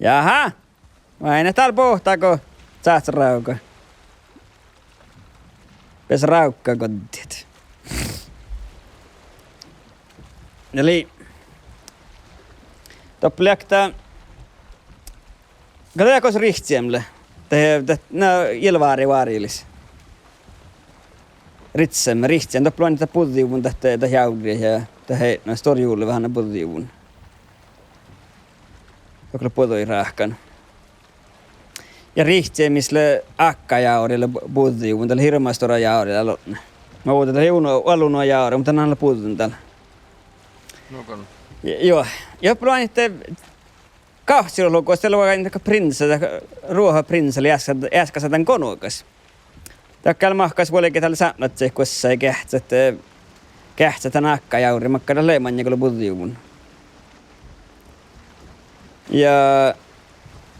Jaha, vai ne täällä pohtaako tsatsrauka? Pes raukka kontit. Eli toppliakta katsotaanko rihtsijämle? No, ilvaari vaariilis. Ritsemme, rihtsijän. Toppluan niitä puddiuvun tähtä jaudria ja tähä no storjuulle vähän puddiuvun. Jokla podoi rahkan. Ja rihtsijämisle akkajaudille puddiuvun, tällä hirmaistora jaudilla lotne. Mä odotan alunua jaudilla, mutta näillä puddun täällä. Nukon. Joo. Jopluan niitä kahtsiluku, siellä voi niitä prinsessa, ruohaprinsessa äskäsä konukas. Takkäällä mahkas vuolikin täällä saanatse, kun ei kähtsät akkajauri, makkada leiman ja kyllä puddiuvun.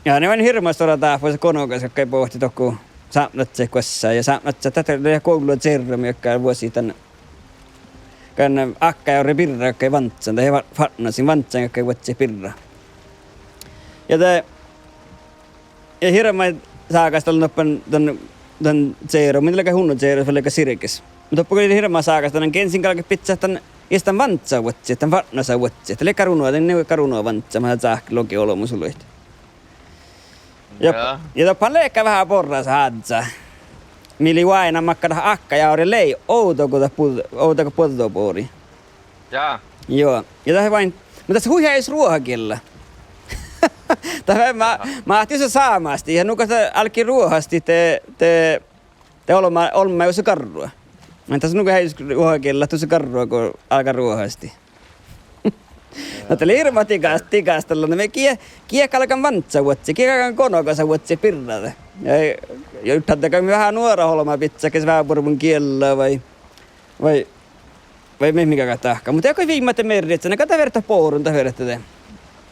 Ja ne vain hirmaasti odotaan, se konukas, joka ei pohti tokku saanatse, kun ja saanatse tätä koulua tserrami, joka on vuosi tänne. Kan akkajauri pirra, joka ei vantsan, tai fatnasin vantsan, joka ei vuotsi pirra. Ja hirmaasti saakasta oli noppan tämän zeero, minä läkä hunnu zeero, se läkä sirkis. Mutta kun oli hirmaa saakasta, tämän kensin kalke pitää tämän istän vantsaa vuotsi, tämän vatnasa vuotsi. Että oli karunua, tämän ne karunua vantsaa, mä saakka loki olomusuloit. Ja toppan leikkaa vähän porras hadza. Mili vaina makkada akkajauri lei, outako poddopuori. Jaa. Joo, ja tähän vain, mutta tässä huijais ruohakilla. Mä ahtin se saamasti ja nukas alki ruohasti te olma jos karrua. Mä tässä nukas heis ruohakilla tuossa karrua kun alkaa ruohasti. No täällä hirma tikastella, no me kiekalkan vantsa vuotsi, kiekalkan konokasa vuotsi pirrata. Ja yhtättäkään vähän nuora holma pitää, kes vähän purmun kiellä vai me mikä tahka. Mutta joku viimaten merri, että ne kata verta pourun ta verta te.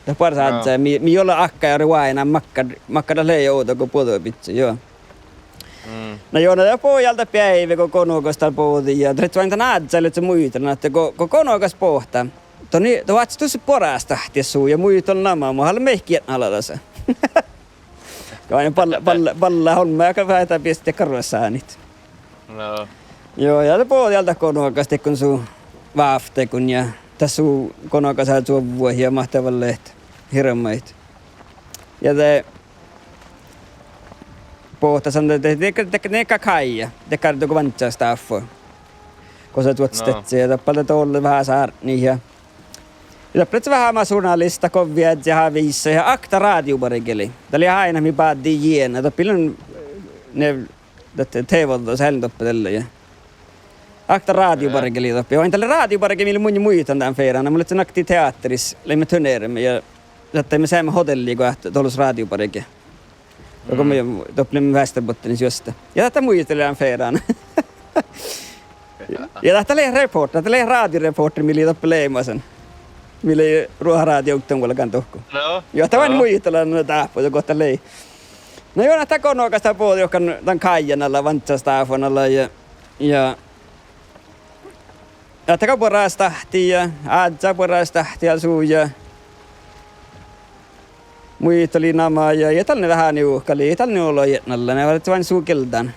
Ta parsa adza, mi olla akka ja ruaina makkada lei outo kun puoto pitää, joo. No joo, no pojalta päivä kun konokasta pohti ja tret vain tän adza, että se muitella, että kun konokas pohtaa. To vatsi tuossa porasta suu ja muiton namaa, mä haluan mehkiä alalasa. Kainen palla homma, joka vähän pistää karvasaanit. No. Joo, ja pohjalta konokas tekun suu vaaftekun ja tässä suu konokas haa suu vuohia mahtavan leht hirmait. Ja te pohta sanoo, että ne kakaija, te kartuko vantsaa staffo. Kun sä tuot stetsi ja tappalta tolle vähän saarni ja plötsligt vähän masunalista kovia ja havissa ja akta radiobarikeli. Tämä oli aina mi päätti jiena. Toppilun ne teevolta säälin toppatelle ja akta radiobarikeli toppi. Oin tälle radiobarikeli millä mun muitan tämän feirana. Mulla on akti teatteris, leimme töneerimme ja me saimme hotelliin kun tuollus radiobarikeli. Joko me toppimme Västerbottenis josta. Ja tätä muistelijan feirana. Ja tätä oli radioreporteri, millä toppi leimasen. Millä ei ruoharaatioukten kuitenkaan tohko. No. Joo, tämä on muistella no tahpo, jo kohta lei. No joo, näitä konokasta puhuta, joka on tämän kaijanalla, vantsastaafonalla ja tämä poras tahti ja adza poras tahti ja suu ja muisteli namaa ja tällainen vähän niuhkali, tällainen olo jätnalla, ne ovat vain suu keltaan.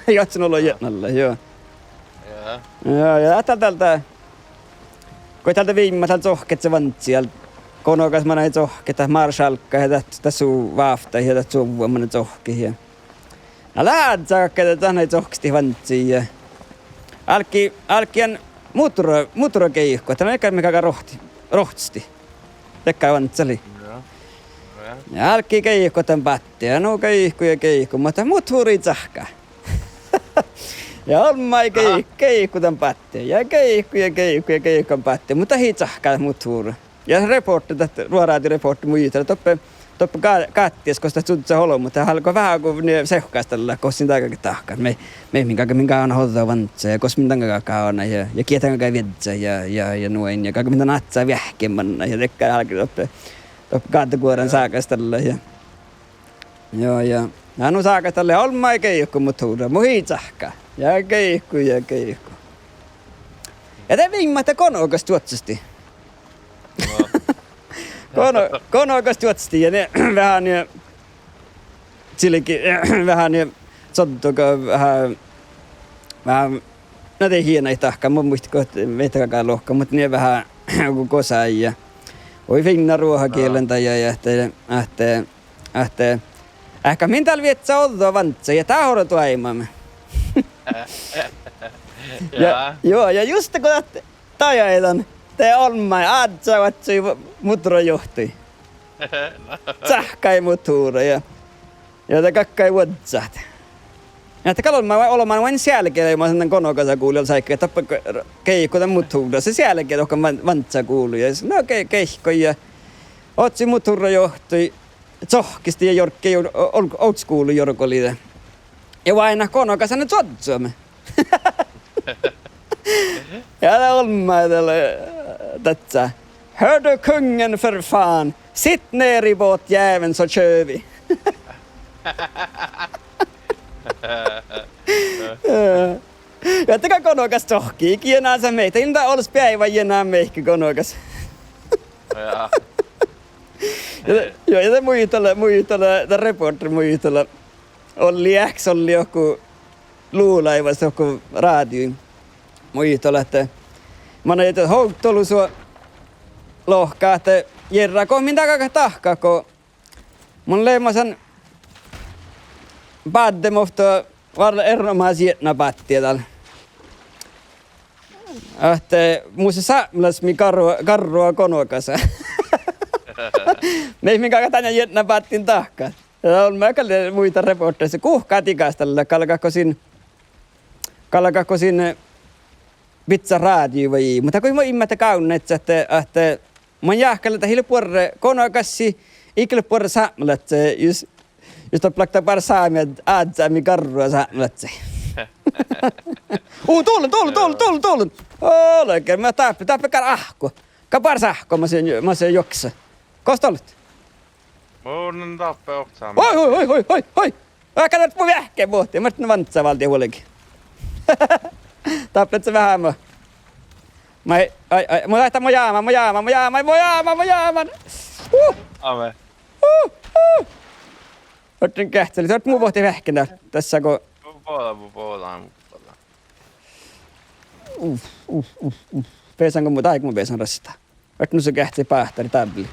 Jotsin olo jätnalla, joo. Joo, ja tältä kun täältä viimeiseltä zohket se vantsi, konokas mä näin zohketa, marshalkka ja tästä suu vaafta ja tästä suu vuomainen zohki. Ja lähed saakka tähän zohkesti vantsi ja alkian muturo keihko, että eikä mikä rohtsti. Tekkä vantsali. Ja alki keihko tämän pätti ja no keihko, mutta muturi tsahka. Ja olma ei keikku tämän pätteen. Ja keikku pätteen. Mutta hitsahkaa mut huuru. Ja se reportti, ruoraatireportti muistella. Toppe katties, koska sutsa holo, mutta halko vähän kun ne seuhkaistella, koska siinä aika tahkaa. Me minkä on hoitaa vantsa ja koska minkä kauna ja kietän kai vietsä ja noin. Ja kaikki mitä natsaa vähkemmanna ja tekkää halki toppe kaattokuoren saakastella. Joo ja hän saakastella olma ei keikku mut huuru. Mu hitsahkaa. Ja keihku. Ja te viimmaita konokas tuotsasti. No. Konokas juotsti ja ne vähän niin silläkin vähän niin sottuko vähän näitä hienoja tahkaa. Mä muistin kohta meitäkään lohka, mutta ne vähän joku kosai ja voi finna ruohakielen tai ja ähtee. Ehkä min täällä vietsä oddoa vantsa ja tää hoidot aimamme. Ja just kun tajaitan, te olmai aatsa vatsui mutro johtui. Sähkai mutuura ja te kakkai vuodsat. Ja että kalolma olemaan vain sielkeen, mä sanon konokasa kuulijalla saikka, että keikko tämän mutuura. Se sielkeen joka vantsa kuului. Ja no keikko ja otsi mutuura johtui. Tsohkisti ja jorkki old school jorkolide. Ja vaina konokasa nyt sotsuamme. Ja det olmai tätsä. Hörde kungen för fan. Sitt ner i båtjäveln så kör vi. Ja teka konokas tohkii. Kienänsä meitä. Ilta olis päivä jenää meikki konokas. Ja te muistella reporteri muistella. Olli joku luulaivas joku raadiin. Muistella, että mä näin, että houttolu sua lohkaa, että jerra kohmin takaka tahkaa, kun mun leimasan pääddemofta varla erinomaisia napattia täällä. Että muista saamlasmi karrua konokasa. Me ei minkään tänne jätnä pattin tahkaa. On mäkälle muita reporteissa. Kuhkaa tikastalla, kalkako sinne pizza radio vai. Mutta kun mä immätä kauneet, että mä jääkkällä, että hille puolelle konokassi, ikille puolelle saamalla, että just on plakta par saamia, että aadsaami karrua saamalla. Tuolla. Oikein, mä tappekään ahko. Kapar sahko, mä sen joksa. Kosta olet? Mun on tappe ohtsaamme. Oi! Katsot mun vähkeen vuotia. Mä oon vantsaa valtia huolikin. Tappet sä vähän mä. Mä lähtää mun jaamaan. Ame. Otin kähtseli. Sä oot mun vuotia vähkeen täällä. Tässä kun... Mun puolella. Peesanko mun taik mun peesan rassittaa. Otin sun kähtseli päähtäri tabli.